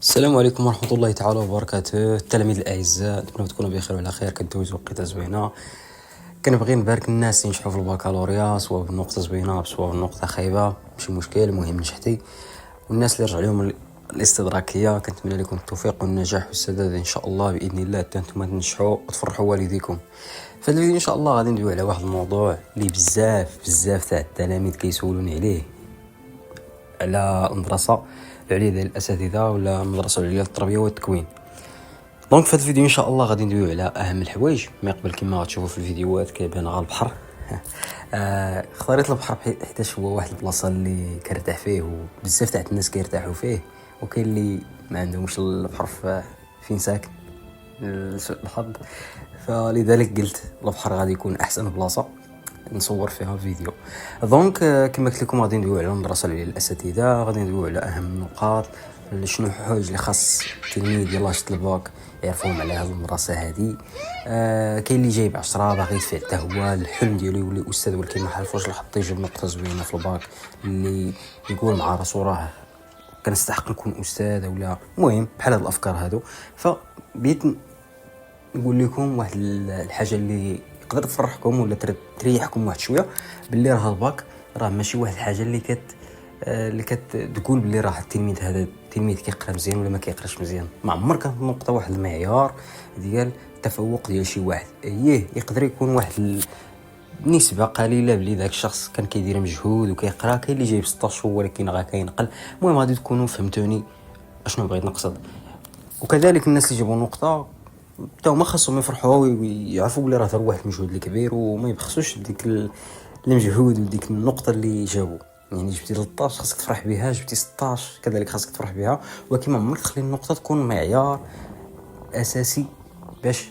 السلام عليكم ورحمة الله تعالى وبركاته. التلاميذ الأعزاء، نتمنى تكونوا بخير وعلى خير، كدوزوا وقيته زوينة. كنبغي نبارك الناس اللي نجحوا في البكالوريا، سواء بالنقطة زوينة سواء بالنقطة خايبة، ماشي مشكل، المهم نجحتي. والناس اللي رجع لهم الاستدراكية كنتمنى لكم التوفيق والنجاح والسداد ان شاء الله باذن الله، حتى نتوما تنجحوا وتفرحوا والديكم. في هذا الفيديو ان شاء الله غادي ندوي على واحد الموضوع اللي بزاف تاع التلاميذ كيسولوني عليه، على المدرسة العليا ديال الاساتذه ولا المدرسه العليا للتربيه والتكوين. دونك في هذا الفيديو ان شاء الله غادي ندويو على اهم الحوايج. ما قبل كما غتشوفوا في الفيديوهات كيبان غير البحر. اختاريت البحر حيت هو واحد البلاصه اللي كنرتاح فيه وبزاف تاع الناس كيرتاحوا فيه، وكاين اللي ما عندهمش البحر فين ساكن لسوء الحظ. فلذلك قلت البحر غادي يكون احسن بلاصه نصور فيها فيديو. دونك كما قلت لكم غادي ندويو على المدرسه اللي الاساتذه، غادي ندويو على اهم النقاط، شنو الحوايج اللي خاص التلميذ يلاه شد الباك يعرفوهم على هذه المدرسه هذه. كاين اللي جايب 10 باغي يدفع حتى هو الحلم ديالو يولي استاذ، ولكن ما حالفوش الحظ يجيب نقطه زوينه في الباك اللي يقول مع راسو راه كنستحق نكون استاذ ولا المهم بحال هاد الافكار هادو. فبيت نقول لكم واحد الحاجه اللي تقدر تفرحكم ولا تريحكم واحد شويه، باللي راه الباك راه ماشي واحد الحاجه اللي كتقول باللي راه التلميذ هذا التلميذ كيقرا مزيان ولا ما كيقراش مزيان. ما عمر كانت نقطه واحد المعيار ديال التفوق ديال شي واحد. يقدر يكون واحد نسبة قليلة بلي ذاك الشخص كان كيدير مجهود وكيقرا، كاين اللي جايب 16 ولكن غا كينقل. المهم غادي تكونوا فهمتوني اشنو بغيت نقصد. وكذلك الناس اللي جابوا نقطة حتى هما خاصهم يفرحوا ويعرفوا بلي راه داروا واحد المجهود الكبير، وما يبخسوش بديك المجهود وديك النقطة اللي جابوا. يعني جبتي 13 خاصك تفرح بها، جبتي 16 كذلك خاصك تفرح بها، ولكن ما عمرك تخلي النقطة تكون معيار أساسي باش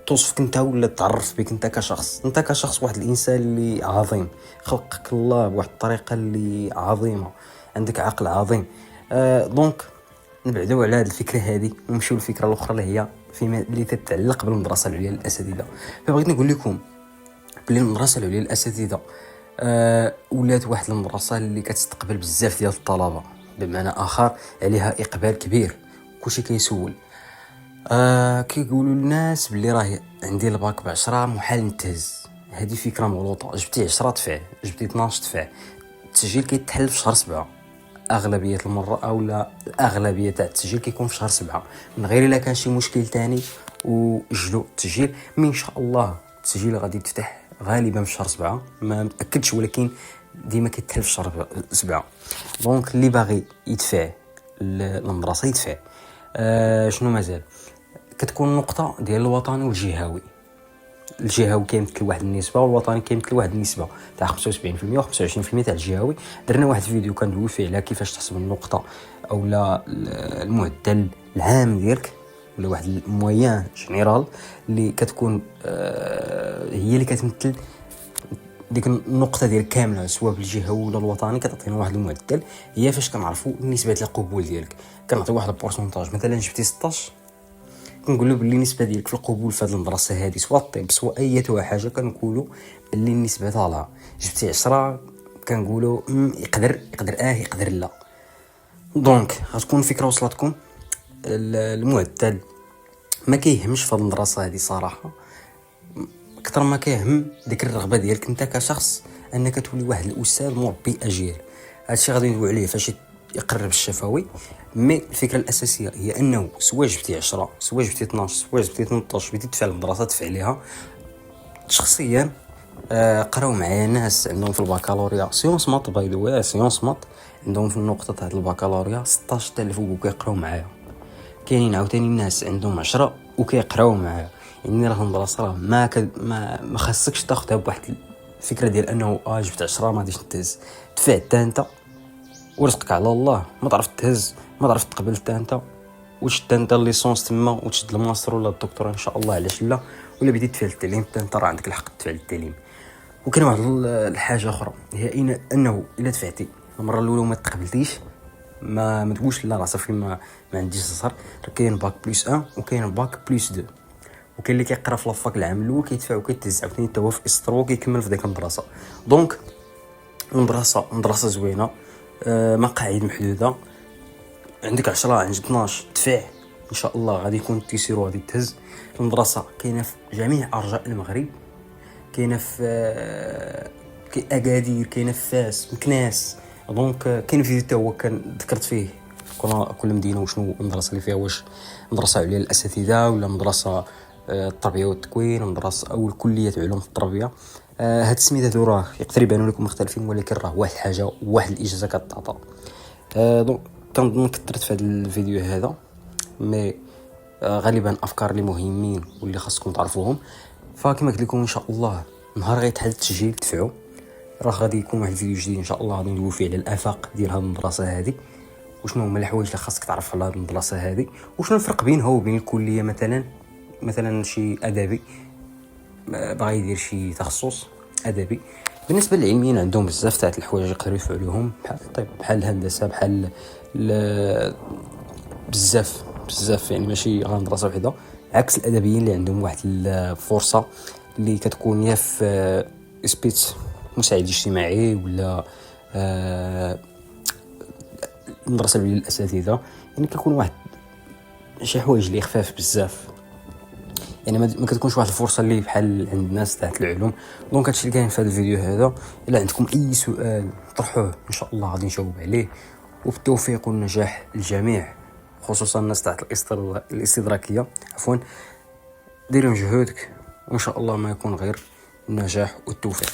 توصفك انت ولا تعرف بك انت كشخص. انت كشخص واحد الانسان اللي عظيم، خلقك الله بواحد الطريقه اللي عظيمه، عندك عقل عظيم. دونك نبعدوا على هذه الفكره هذه ونمشيو للفكره الاخرى اللي هي فيما اللي تتعلق بالمدرسه العليا للاساتذه. فبغيت نقول لكم بلي المدرسه العليا للاساتذه ولات واحد المدرسه اللي كتستقبل بزاف ديال الطلبه، بمعنى اخر عليها اقبال كبير، كلشي كيسول. كيقولوا الناس بلي راه عندي الباك ب10 محال نتهز. هذه فكره مغلوطه. جبتي 10 دفع، جبتي 12 دفع، التسجيل كيتحل في شهر 7 اغلبيه المره، اولا الاغلبيه تاع التسجيل كيكون في شهر 7 من غير الا كان شي مشكل تاني وجلو التسجيل. من ان شاء الله التسجيل غادي يتفتح غالبا في شهر 7، ما متاكدش ولكن ديما كيتحل في شهر 7. دونك اللي باغي يدفع المدرسه يدفع. شنو مازال كتكون النقطه ديال الوطني والجهوي. الجهوي كيمثل واحد النسبه والوطني كيمثل واحد النسبه تاع 75% و25% تاع الجهوي. درنا واحد الفيديو كندوي فيه على كيفاش تحسب النقطه اولا المعدل العام ديالك، ولا واحد المويان جينيرال اللي كتكون هي اللي كتمثل ديك النقطه ديال كامله، سواء بالجهوي ولا الوطني كتعطينا واحد المعدل. هي فاش كنعرفوا نسبه القبول ديالك، كنعطي واحد البورسونتاج. مثلا جبتي 16 كنقولوا باللي النسبه ديالك في القبول في هذه المدرسه هذه سواء الطب سواء اي حاجه كنقولوا باللي النسبه طالعه. جبتي 10 كنقولوا يقدر يقدر لا. دونك غتكون الفكره وصلتكم. المعدل ما كيهمش في هذه المدرسه هذه صراحه، اكثر ما كيهم ديك الرغبه ديالك انت كشخص انك تولي واحد الاستاذ مربي اجيال. هادشي غادي ندوي عليه فاش يقرب الشفوي. مي الفكره الاساسيه هي انه سواء جبتي 10 سواء جبتي 12 سواء جبتي 18 بديتي تدفع المدرسه تدفع عليها. شخصيا قراو معايا ناس عندهم في البكالوريا سيونس مات، باي ذا واي سيونس مات عندهم في النقطه تاع البكالوريا 16 تاع الفوق وكيقراو معايا. كاينين عاوتاني الناس عندهم 10 وكيقراو معايا. يعني راه المدرسه راه ما خاصكش تاخذها بواحد الفكره ديال انه جبت 10 ما غاديش نتهز. دفع حتى انت ورزقك على الله، ما تعرف تهز ما تعرف تقبل حتى انت، وشد انت الليسونس تما وتشد الماستر ولا الدكتوراه ان شاء الله علاش لا، ولا بديت تفعل التعليم حتى انت راه عندك الحق تفعل التعليم. وكاين واحد الحاجه اخرى هي انه الا دفعتي المره الاولى وما تقبلتيش ما تقولش لا راه صافي ما عنديش الزهر. راه كاين باك بلس 1 وكاين باك بلس 2، وكاين اللي كيقرا في لافاك العام الاول كيدفع وكيتهز عاوتاني حتى هو في استرو كيكمل في ديك المدرسه. دونك المدرسه زوينه، مقاعد محدوده، عندك 10 عندك 12 دفع ان شاء الله غادي يكون التيسير وغادي تهز. المدرسه كاينه في جميع ارجاء المغرب، كاينه في اكادير، كاينه في فاس، مكناس. دونك كاين فيديو حتى هو كان ذكرت فيه كل مدينه وشنو المدرسه اللي فيها، واش مدرسه عليا الاساتذه ولا مدرسه التربيه والتكوين، مدرسه او الكليه علوم التربيه. هاد السميتات راه يقدر يبانوا لكم مختلفين، ولكن راه واحد الحاجه واحد الاجازه كتعطى. دونك كنظن كثرت في هذا الفيديو هذا، مي غالبا افكار اللي مهمين واللي خاصكم تعرفوهم. فكما قلت لكم ان شاء الله نهار غيتحل التسجيل دفعوا، راه غادي يكون واحد الفيديو جديد ان شاء الله غادي ندوي فيه على الافاق ديال هذه المدرسه هذه، وشنو هما الحوايج اللي خاصك تعرف على هذه المدرسه هذه، وشنو الفرق بينها وبين الكليه. مثلا شي ادبي باغي يدير شي تخصص ادبي، بالنسبه للعلميين عندهم بزاف تاع الحوايج يقدروا يفعلوهم، بحال الطب، بحال الهندسه، بحال بزاف يعني ماشي غير مدرسه وحده. عكس الادبيين اللي عندهم واحد الفرصه اللي كتكون يا في سبيت مساعد اجتماعي ولا المدرسه للاساتذه، يعني كيكون واحد شي حوايج اللي خفاف بزاف، يعني ما كتكونش واحد الفرصه اللي بحال عند الناس تاعت العلوم. دونك هادشي اللي كاين في هذا الفيديو هذا. الا عندكم اي سؤال طرحوه ان شاء الله غادي نجاوب عليه، وبالتوفيق والنجاح للجميع، خصوصا الناس تاعت الاستدراكيه. عفوا، ديروا مجهودك وان شاء الله ما يكون غير النجاح والتوفيق.